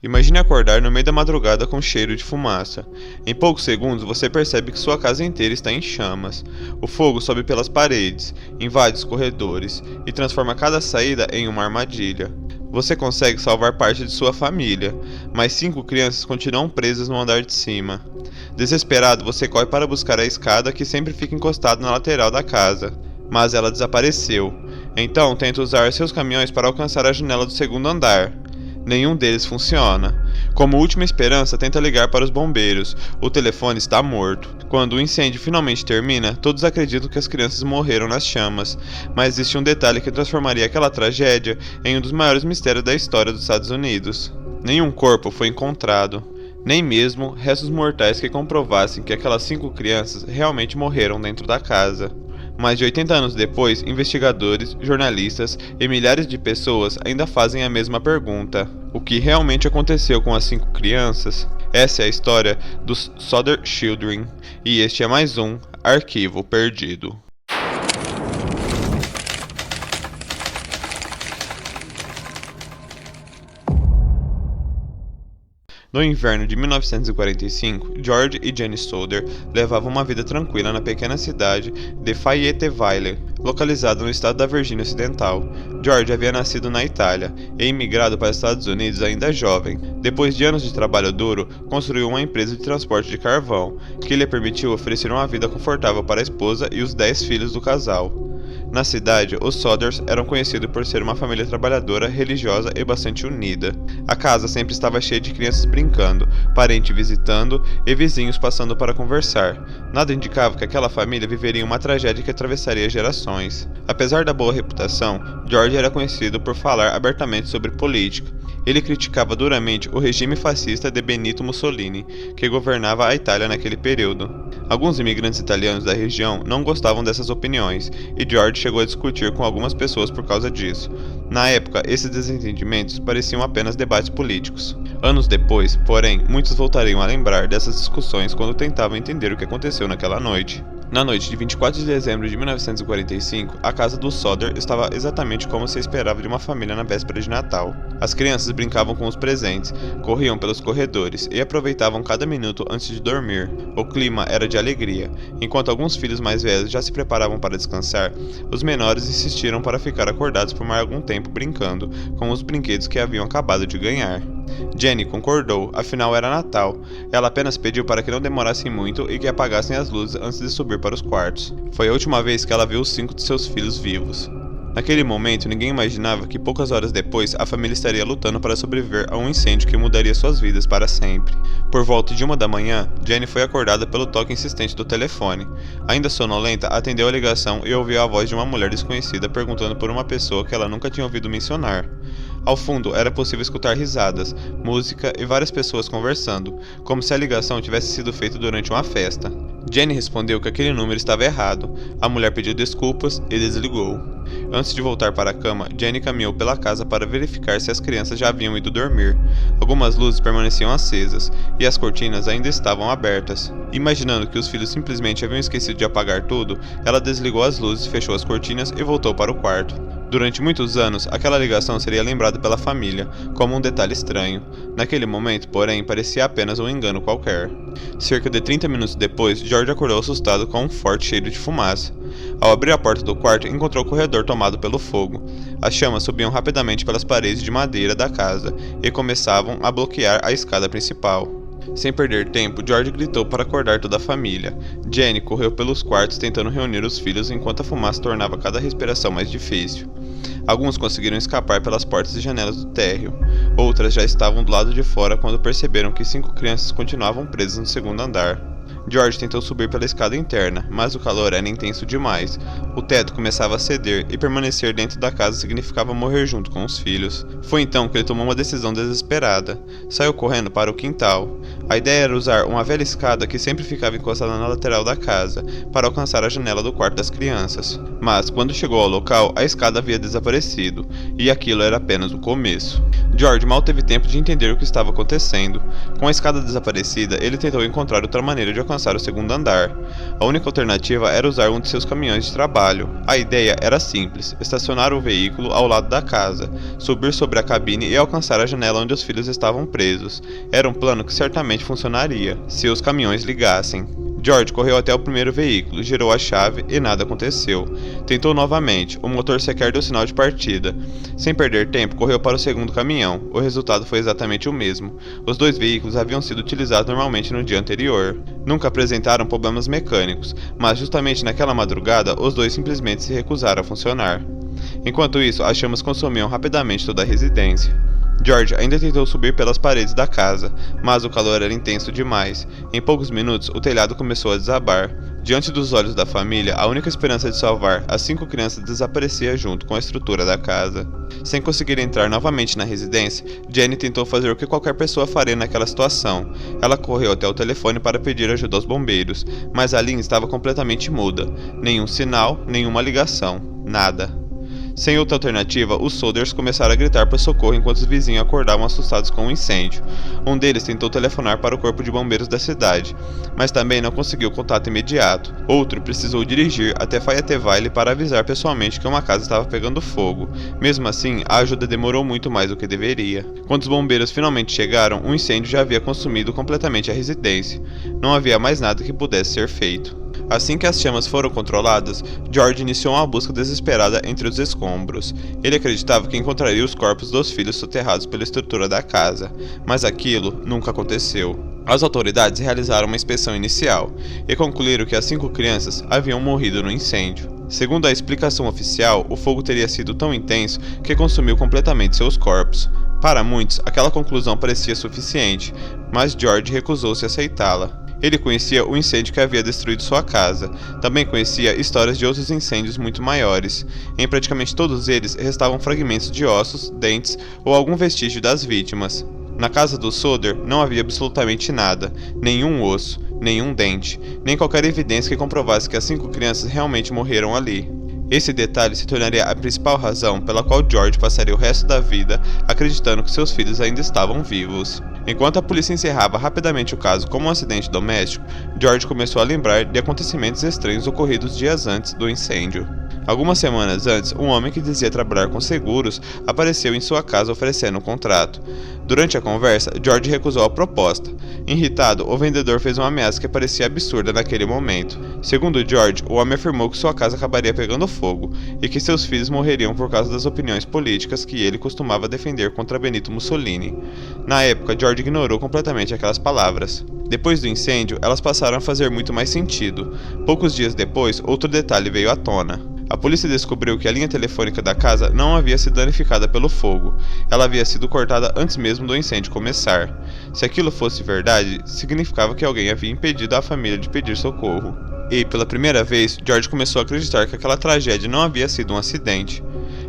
Imagine acordar no meio da madrugada com cheiro de fumaça. Em poucos segundos você percebe que sua casa inteira está em chamas. O fogo sobe pelas paredes, invade os corredores e transforma cada saída em uma armadilha. Você consegue salvar parte de sua família, mas 5 crianças continuam presas no andar de cima. Desesperado, você corre para buscar a escada que sempre fica encostada na lateral da casa, mas ela desapareceu. Então tenta usar seus caminhões para alcançar a janela do segundo andar. Nenhum deles funciona. Como última esperança, tenta ligar para os bombeiros. O telefone está morto. Quando o incêndio finalmente termina, todos acreditam que as crianças morreram nas chamas, mas existe um detalhe que transformaria aquela tragédia em um dos maiores mistérios da história dos Estados Unidos. Nenhum corpo foi encontrado, nem mesmo restos mortais que comprovassem que aquelas 5 crianças realmente morreram dentro da casa. Mais de 80 anos depois, investigadores, jornalistas e milhares de pessoas ainda fazem a mesma pergunta: o que realmente aconteceu com as 5 crianças? Essa é a história dos Sodder Children, e este é mais um Arquivo Perdido. No inverno de 1945, George e Jenny Sodder levavam uma vida tranquila na pequena cidade de Fayetteville, localizada no estado da Virgínia Ocidental. George havia nascido na Itália e imigrado para os Estados Unidos ainda jovem. Depois de anos de trabalho duro, construiu uma empresa de transporte de carvão, que lhe permitiu oferecer uma vida confortável para a esposa e os 10 filhos do casal. Na cidade, os Sodders eram conhecidos por ser uma família trabalhadora, religiosa e bastante unida. A casa sempre estava cheia de crianças brincando, parentes visitando e vizinhos passando para conversar. Nada indicava que aquela família viveria uma tragédia que atravessaria gerações. Apesar da boa reputação, George era conhecido por falar abertamente sobre política. Ele criticava duramente o regime fascista de Benito Mussolini, que governava a Itália naquele período. Alguns imigrantes italianos da região não gostavam dessas opiniões, e George chegou a discutir com algumas pessoas por causa disso. Na época, esses desentendimentos pareciam apenas debates políticos. Anos depois, porém, muitos voltariam a lembrar dessas discussões quando tentavam entender o que aconteceu naquela noite. Na noite de 24 de dezembro de 1945, a casa dos Sodder estava exatamente como se esperava de uma família na véspera de Natal. As crianças brincavam com os presentes, corriam pelos corredores e aproveitavam cada minuto antes de dormir. O clima era de alegria. Enquanto alguns filhos mais velhos já se preparavam para descansar, os menores insistiram para ficar acordados por mais algum tempo brincando com os brinquedos que haviam acabado de ganhar. Jenny concordou, afinal era Natal. Ela apenas pediu para que não demorassem muito e que apagassem as luzes antes de subir para os quartos. Foi a última vez que ela viu os 5 de seus filhos vivos. Naquele momento, ninguém imaginava que poucas horas depois a família estaria lutando para sobreviver a um incêndio que mudaria suas vidas para sempre. Por volta de 1 da manhã, Jenny foi acordada pelo toque insistente do telefone. Ainda sonolenta, atendeu a ligação e ouviu a voz de uma mulher desconhecida perguntando por uma pessoa que ela nunca tinha ouvido mencionar. Ao fundo, era possível escutar risadas, música e várias pessoas conversando, como se a ligação tivesse sido feita durante uma festa. Jenny respondeu que aquele número estava errado. A mulher pediu desculpas e desligou. Antes de voltar para a cama, Jenny caminhou pela casa para verificar se as crianças já haviam ido dormir. Algumas luzes permaneciam acesas e as cortinas ainda estavam abertas. Imaginando que os filhos simplesmente haviam esquecido de apagar tudo, ela desligou as luzes, fechou as cortinas e voltou para o quarto. Durante muitos anos, aquela ligação seria lembrada pela família como um detalhe estranho. Naquele momento, porém, parecia apenas um engano qualquer. Cerca de 30 minutos depois, George acordou assustado com um forte cheiro de fumaça. Ao abrir a porta do quarto, encontrou o corredor tomado pelo fogo. As chamas subiam rapidamente pelas paredes de madeira da casa e começavam a bloquear a escada principal. Sem perder tempo, George gritou para acordar toda a família. Jenny correu pelos quartos tentando reunir os filhos enquanto a fumaça tornava cada respiração mais difícil. Alguns conseguiram escapar pelas portas e janelas do térreo. Outras já estavam do lado de fora quando perceberam que 5 crianças continuavam presas no segundo andar. George tentou subir pela escada interna, mas o calor era intenso demais. O teto começava a ceder e permanecer dentro da casa significava morrer junto com os filhos. Foi então que ele tomou uma decisão desesperada. Saiu correndo para o quintal. A ideia era usar uma velha escada que sempre ficava encostada na lateral da casa, para alcançar a janela do quarto das crianças. Mas, quando chegou ao local, a escada havia desaparecido, e aquilo era apenas o começo. George mal teve tempo de entender o que estava acontecendo. Com a escada desaparecida, ele tentou encontrar outra maneira de alcançar alcançar o segundo andar. A única alternativa era usar um de seus caminhões de trabalho. A ideia era simples: estacionar o veículo ao lado da casa, subir sobre a cabine e alcançar a janela onde os filhos estavam presos. Era um plano que certamente funcionaria, se os caminhões ligassem. George correu até o primeiro veículo, girou a chave e nada aconteceu. Tentou novamente, o motor sequer deu sinal de partida. Sem perder tempo, correu para o segundo caminhão. O resultado foi exatamente o mesmo. Os dois veículos haviam sido utilizados normalmente no dia anterior. Nunca apresentaram problemas mecânicos, mas justamente naquela madrugada, os dois simplesmente se recusaram a funcionar. Enquanto isso, as chamas consumiam rapidamente toda a residência. George ainda tentou subir pelas paredes da casa, mas o calor era intenso demais. Em poucos minutos, o telhado começou a desabar. Diante dos olhos da família, a única esperança de salvar as 5 crianças desaparecia junto com a estrutura da casa. Sem conseguir entrar novamente na residência, Jenny tentou fazer o que qualquer pessoa faria naquela situação. Ela correu até o telefone para pedir ajuda aos bombeiros, mas a linha estava completamente muda. Nenhum sinal, nenhuma ligação, nada. Sem outra alternativa, os Solders começaram a gritar por socorro enquanto os vizinhos acordavam assustados com o incêndio. Um deles tentou telefonar para o corpo de bombeiros da cidade, mas também não conseguiu contato imediato. Outro precisou dirigir até Fayetteville para avisar pessoalmente que uma casa estava pegando fogo. Mesmo assim, a ajuda demorou muito mais do que deveria. Quando os bombeiros finalmente chegaram, o incêndio já havia consumido completamente a residência. Não havia mais nada que pudesse ser feito. Assim que as chamas foram controladas, George iniciou uma busca desesperada entre os escombros. Ele acreditava que encontraria os corpos dos filhos soterrados pela estrutura da casa, mas aquilo nunca aconteceu. As autoridades realizaram uma inspeção inicial e concluíram que as 5 crianças haviam morrido no incêndio. Segundo a explicação oficial, o fogo teria sido tão intenso que consumiu completamente seus corpos. Para muitos, aquela conclusão parecia suficiente, mas George recusou-se a aceitá-la. Ele conhecia o incêndio que havia destruído sua casa. Também conhecia histórias de outros incêndios muito maiores. Em praticamente todos eles restavam fragmentos de ossos, dentes ou algum vestígio das vítimas. Na casa do Soder não havia absolutamente nada, nenhum osso, nenhum dente, nem qualquer evidência que comprovasse que as 5 crianças realmente morreram ali. Esse detalhe se tornaria a principal razão pela qual George passaria o resto da vida acreditando que seus filhos ainda estavam vivos. Enquanto a polícia encerrava rapidamente o caso como um acidente doméstico, George começou a lembrar de acontecimentos estranhos ocorridos dias antes do incêndio. Algumas semanas antes, um homem que dizia trabalhar com seguros apareceu em sua casa oferecendo um contrato. Durante a conversa, George recusou a proposta. Irritado, o vendedor fez uma ameaça que parecia absurda naquele momento. Segundo George, o homem afirmou que sua casa acabaria pegando fogo e que seus filhos morreriam por causa das opiniões políticas que ele costumava defender contra Benito Mussolini. Na época, George ignorou completamente aquelas palavras. Depois do incêndio, elas passaram a fazer muito mais sentido. Poucos dias depois, outro detalhe veio à tona. A polícia descobriu que a linha telefônica da casa não havia sido danificada pelo fogo. Ela havia sido cortada antes mesmo do incêndio começar. Se aquilo fosse verdade, significava que alguém havia impedido a família de pedir socorro. E, pela primeira vez, George começou a acreditar que aquela tragédia não havia sido um acidente.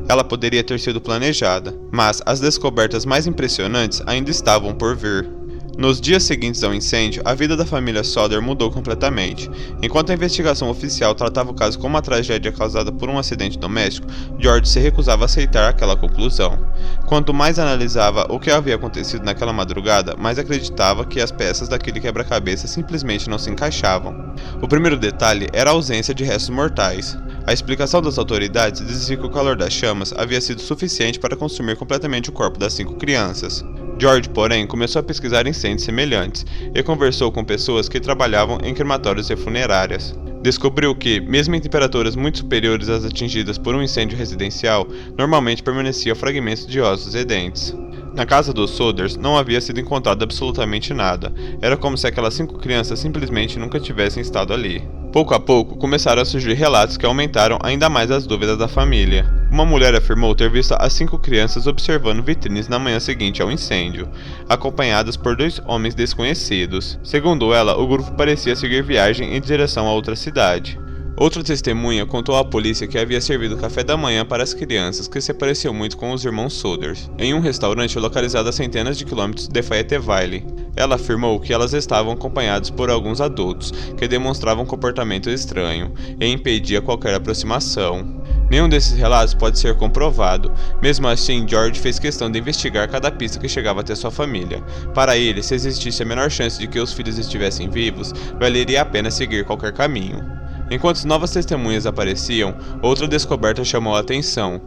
Ela poderia ter sido planejada, mas as descobertas mais impressionantes ainda estavam por vir. Nos dias seguintes ao incêndio, a vida da família Soder mudou completamente. Enquanto a investigação oficial tratava o caso como uma tragédia causada por um acidente doméstico, George se recusava a aceitar aquela conclusão. Quanto mais analisava o que havia acontecido naquela madrugada, mais acreditava que as peças daquele quebra-cabeça simplesmente não se encaixavam. O primeiro detalhe era a ausência de restos mortais. A explicação das autoridades dizia que o calor das chamas havia sido suficiente para consumir completamente o corpo das 5 crianças. George, porém, começou a pesquisar incêndios semelhantes e conversou com pessoas que trabalhavam em crematórios e funerárias. Descobriu que, mesmo em temperaturas muito superiores às atingidas por um incêndio residencial, normalmente permaneciam fragmentos de ossos e dentes. Na casa dos Soders não havia sido encontrado absolutamente nada. Era como se aquelas 5 crianças simplesmente nunca tivessem estado ali. Pouco a pouco, começaram a surgir relatos que aumentaram ainda mais as dúvidas da família. Uma mulher afirmou ter visto as 5 crianças observando vitrines na manhã seguinte ao incêndio, acompanhadas por 2 homens desconhecidos. Segundo ela, o grupo parecia seguir viagem em direção a outra cidade. Outra testemunha contou à polícia que havia servido café da manhã para as crianças, que se pareciam muito com os irmãos Soders, em um restaurante localizado a centenas de quilômetros de Fayetteville. Ela afirmou que elas estavam acompanhadas por alguns adultos, que demonstravam um comportamento estranho e impedia qualquer aproximação. Nenhum desses relatos pode ser comprovado. Mesmo assim, George fez questão de investigar cada pista que chegava até sua família. Para ele, se existisse a menor chance de que os filhos estivessem vivos, valeria a pena seguir qualquer caminho. Enquanto novas testemunhas apareciam, outra descoberta chamou a atenção.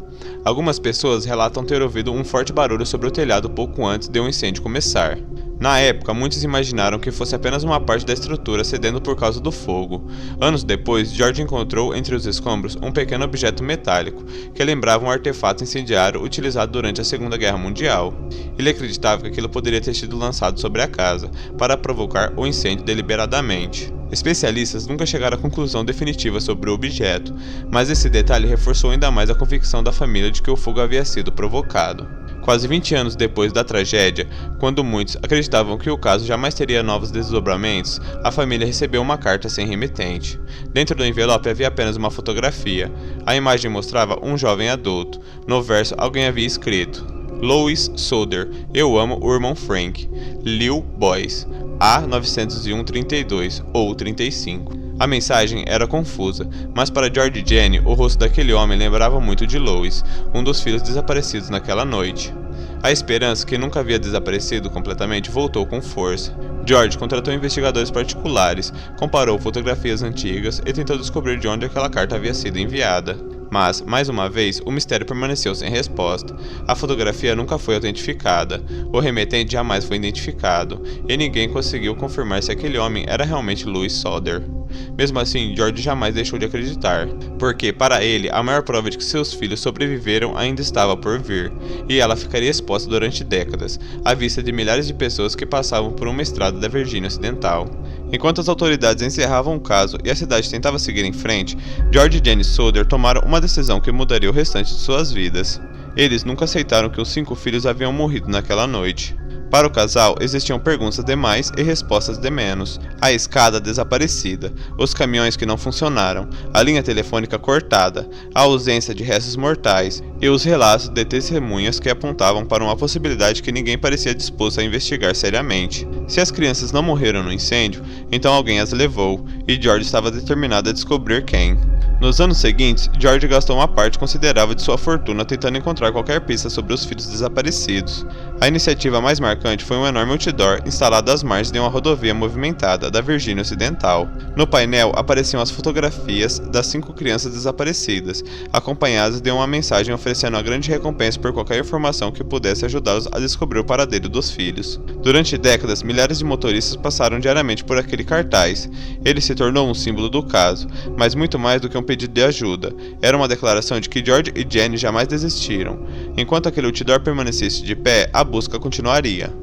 Algumas pessoas relatam ter ouvido um forte barulho sobre o telhado pouco antes de um incêndio começar. Na época, muitos imaginaram que fosse apenas uma parte da estrutura cedendo por causa do fogo. Anos depois, George encontrou entre os escombros um pequeno objeto metálico, que lembrava um artefato incendiário utilizado durante a Segunda Guerra Mundial. Ele acreditava que aquilo poderia ter sido lançado sobre a casa, para provocar o incêndio deliberadamente. Especialistas nunca chegaram à conclusão definitiva sobre o objeto, mas esse detalhe reforçou ainda mais a convicção da família de que o fogo havia sido provocado. Quase 20 anos depois da tragédia, quando muitos acreditavam que o caso jamais teria novos desdobramentos, a família recebeu uma carta sem remetente. Dentro do envelope havia apenas uma fotografia. A imagem mostrava um jovem adulto. No verso, alguém havia escrito: Louis Soder, eu amo o irmão Frank. Lil Boys, A 901-32 ou 35. A mensagem era confusa, mas para George e Jenny, o rosto daquele homem lembrava muito de Louis, um dos filhos desaparecidos naquela noite. A esperança, que nunca havia desaparecido completamente, voltou com força. George contratou investigadores particulares, comparou fotografias antigas e tentou descobrir de onde aquela carta havia sido enviada. Mas, mais uma vez, o mistério permaneceu sem resposta. A fotografia nunca foi autentificada, o remetente jamais foi identificado, e ninguém conseguiu confirmar se aquele homem era realmente Louis Soder. Mesmo assim, George jamais deixou de acreditar, porque, para ele, a maior prova de que seus filhos sobreviveram ainda estava por vir, e ela ficaria exposta durante décadas, à vista de milhares de pessoas que passavam por uma estrada da Virgínia Ocidental. Enquanto as autoridades encerravam o caso e a cidade tentava seguir em frente, George e Jenny Soder tomaram uma decisão que mudaria o restante de suas vidas. Eles nunca aceitaram que os 5 filhos haviam morrido naquela noite. Para o casal, existiam perguntas de mais e respostas de menos. A escada desaparecida, os caminhões que não funcionaram, a linha telefônica cortada, a ausência de restos mortais e os relatos de testemunhas que apontavam para uma possibilidade que ninguém parecia disposto a investigar seriamente. Se as crianças não morreram no incêndio, então alguém as levou, e George estava determinado a descobrir quem. Nos anos seguintes, George gastou uma parte considerável de sua fortuna tentando encontrar qualquer pista sobre os filhos desaparecidos. A iniciativa mais marcante foi um enorme outdoor instalado às margens de uma rodovia movimentada da Virgínia Ocidental. No painel apareciam as fotografias das 5 crianças desaparecidas, acompanhadas de uma mensagem oferecendo uma grande recompensa por qualquer informação que pudesse ajudá-los a descobrir o paradeiro dos filhos. Durante décadas, milhares de motoristas passaram diariamente por aquele cartaz. Ele se tornou um símbolo do caso, mas muito mais do que um pedido de ajuda. Era uma declaração de que George e Jenny jamais desistiram. Enquanto aquele outdoor permanecesse de pé, a busca continuaria.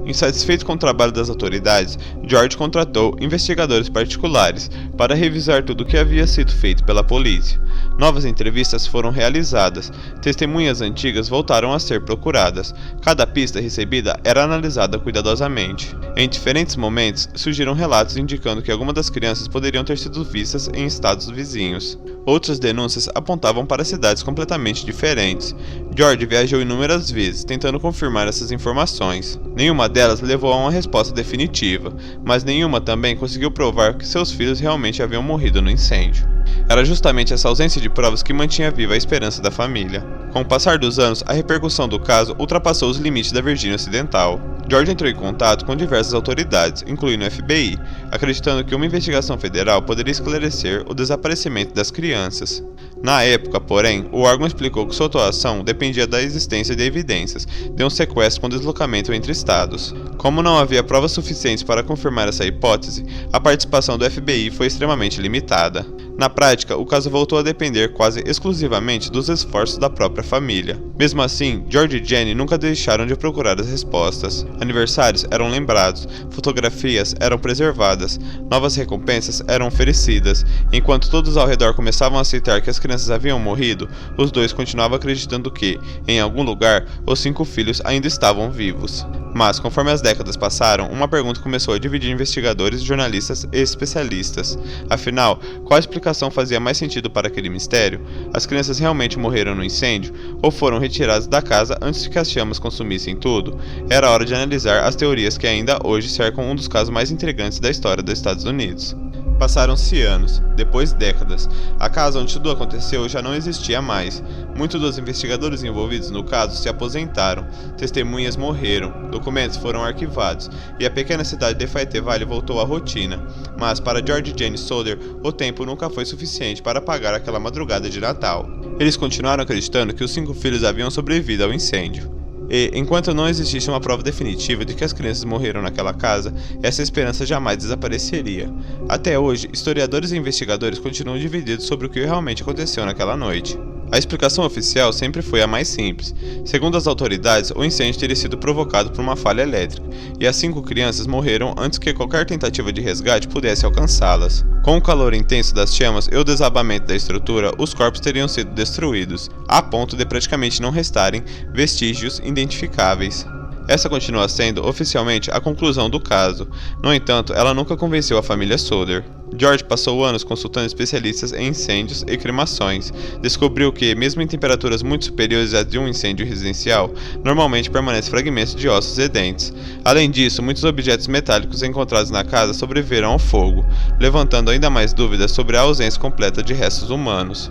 Insatisfeito com o trabalho das autoridades, George contratou investigadores particulares para revisar tudo o que havia sido feito pela polícia. Novas entrevistas foram realizadas, testemunhas antigas voltaram a ser procuradas. Cada pista recebida era analisada cuidadosamente. Em diferentes momentos, surgiram relatos indicando que algumas das crianças poderiam ter sido vistas em estados vizinhos. Outras denúncias apontavam para cidades completamente diferentes. George viajou inúmeras vezes, tentando confirmar essas informações. Nenhuma delas levou a uma resposta definitiva, mas nenhuma também conseguiu provar que seus filhos realmente haviam morrido no incêndio. Era justamente essa ausência de provas que mantinha viva a esperança da família. Com o passar dos anos, a repercussão do caso ultrapassou os limites da Virgínia Ocidental. George entrou em contato com diversas autoridades, incluindo o FBI, acreditando que uma investigação federal poderia esclarecer o desaparecimento das crianças. Na época, porém, o órgão explicou que sua atuação dependia da existência de evidências de um sequestro com deslocamento entre estados. Como não havia provas suficientes para confirmar essa hipótese, a participação do FBI foi extremamente limitada. Na prática, o caso voltou a depender quase exclusivamente dos esforços da própria família. Mesmo assim, George e Jenny nunca deixaram de procurar as respostas. Aniversários eram lembrados, fotografias eram preservadas, novas recompensas eram oferecidas. Enquanto todos ao redor começavam a aceitar que as crianças haviam morrido, os dois continuavam acreditando que, em algum lugar, os 5 filhos ainda estavam vivos. Mas, conforme as décadas passaram, uma pergunta começou a dividir investigadores, jornalistas e especialistas. Afinal, qual a explicação fazia mais sentido para aquele mistério? As crianças realmente morreram no incêndio ou foram retiradas da casa antes que as chamas consumissem tudo? Era hora de analisar as teorias que ainda hoje cercam um dos casos mais intrigantes da história dos Estados Unidos. Passaram-se anos, depois décadas. A casa onde tudo aconteceu já não existia mais. Muitos dos investigadores envolvidos no caso se aposentaram, testemunhas morreram, documentos foram arquivados e a pequena cidade de Fayetteville Valley voltou à rotina. Mas para George e Jenny Soder, o tempo nunca foi suficiente para apagar aquela madrugada de Natal. Eles continuaram acreditando que os 5 filhos haviam sobrevivido ao incêndio. E, enquanto não existisse uma prova definitiva de que as crianças morreram naquela casa, essa esperança jamais desapareceria. Até hoje, historiadores e investigadores continuam divididos sobre o que realmente aconteceu naquela noite. A explicação oficial sempre foi a mais simples. Segundo as autoridades, o incêndio teria sido provocado por uma falha elétrica, e as 5 crianças morreram antes que qualquer tentativa de resgate pudesse alcançá-las. Com o calor intenso das chamas e o desabamento da estrutura, os corpos teriam sido destruídos, a ponto de praticamente não restarem vestígios identificáveis. Essa continua sendo, oficialmente, a conclusão do caso. No entanto, ela nunca convenceu a família Soder. George passou anos consultando especialistas em incêndios e cremações. Descobriu que, mesmo em temperaturas muito superiores às de um incêndio residencial, normalmente permanecem fragmentos de ossos e dentes. Além disso, muitos objetos metálicos encontrados na casa sobreviveram ao fogo, levantando ainda mais dúvidas sobre a ausência completa de restos humanos.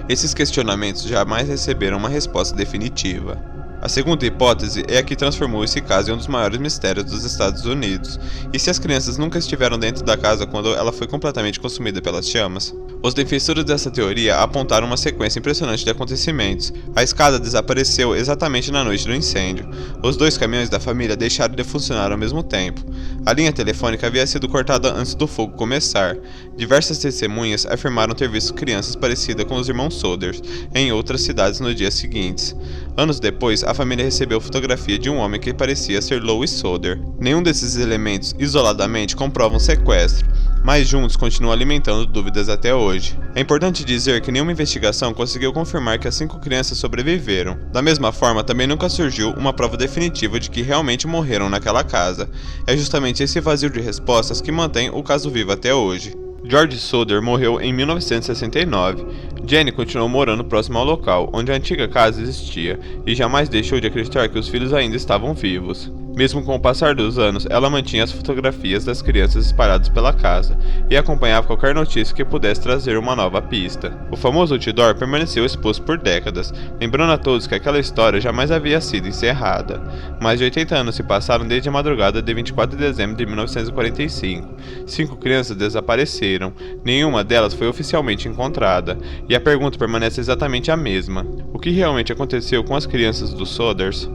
Esses questionamentos jamais receberam uma resposta definitiva. A segunda hipótese é a que transformou esse caso em um dos maiores mistérios dos Estados Unidos. E se as crianças nunca estiveram dentro da casa quando ela foi completamente consumida pelas chamas? Os defensores dessa teoria apontaram uma sequência impressionante de acontecimentos. A escada desapareceu exatamente na noite do incêndio. Os 2 caminhões da família deixaram de funcionar ao mesmo tempo. A linha telefônica havia sido cortada antes do fogo começar. Diversas testemunhas afirmaram ter visto crianças parecidas com os irmãos Soder em outras cidades nos dias seguintes. Anos depois, a família recebeu fotografia de um homem que parecia ser Louis Soder. Nenhum desses elementos, isoladamente, comprovam sequestro, mas juntos continuam alimentando dúvidas até hoje. É importante dizer que nenhuma investigação conseguiu confirmar que as 5 crianças sobreviveram. Da mesma forma, também nunca surgiu uma prova definitiva de que realmente morreram naquela casa. É justamente esse vazio de respostas que mantém o caso vivo até hoje. George Soder morreu em 1969. Jenny continuou morando próximo ao local onde a antiga casa existia e jamais deixou de acreditar que os filhos ainda estavam vivos. Mesmo com o passar dos anos, ela mantinha as fotografias das crianças espalhadas pela casa e acompanhava qualquer notícia que pudesse trazer uma nova pista. O famoso outdoor permaneceu exposto por décadas, lembrando a todos que aquela história jamais havia sido encerrada. Mais de 80 anos se passaram desde a madrugada de 24 de dezembro de 1945. 5 crianças desapareceram, nenhuma delas foi oficialmente encontrada, e a pergunta permanece exatamente a mesma: o que realmente aconteceu com as crianças dos Soders?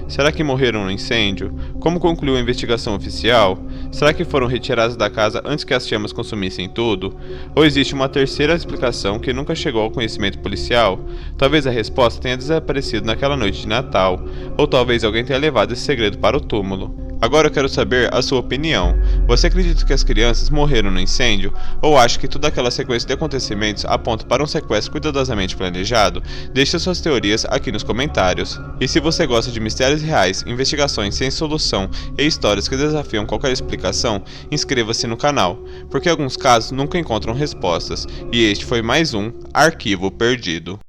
Será que morreram no incêndio? Como concluiu a investigação oficial? Será que foram retiradas da casa antes que as chamas consumissem tudo? Ou existe uma terceira explicação que nunca chegou ao conhecimento policial? Talvez a resposta tenha desaparecido naquela noite de Natal, ou talvez alguém tenha levado esse segredo para o túmulo. Agora eu quero saber a sua opinião. Você acredita que as crianças morreram no incêndio? Ou acha que toda aquela sequência de acontecimentos aponta para um sequestro cuidadosamente planejado? Deixe suas teorias aqui nos comentários. E se você gosta de mistérios reais, investigações sem solução e histórias que desafiam qualquer explicação, inscreva-se no canal, porque alguns casos nunca encontram respostas. E este foi mais um Arquivo Perdido.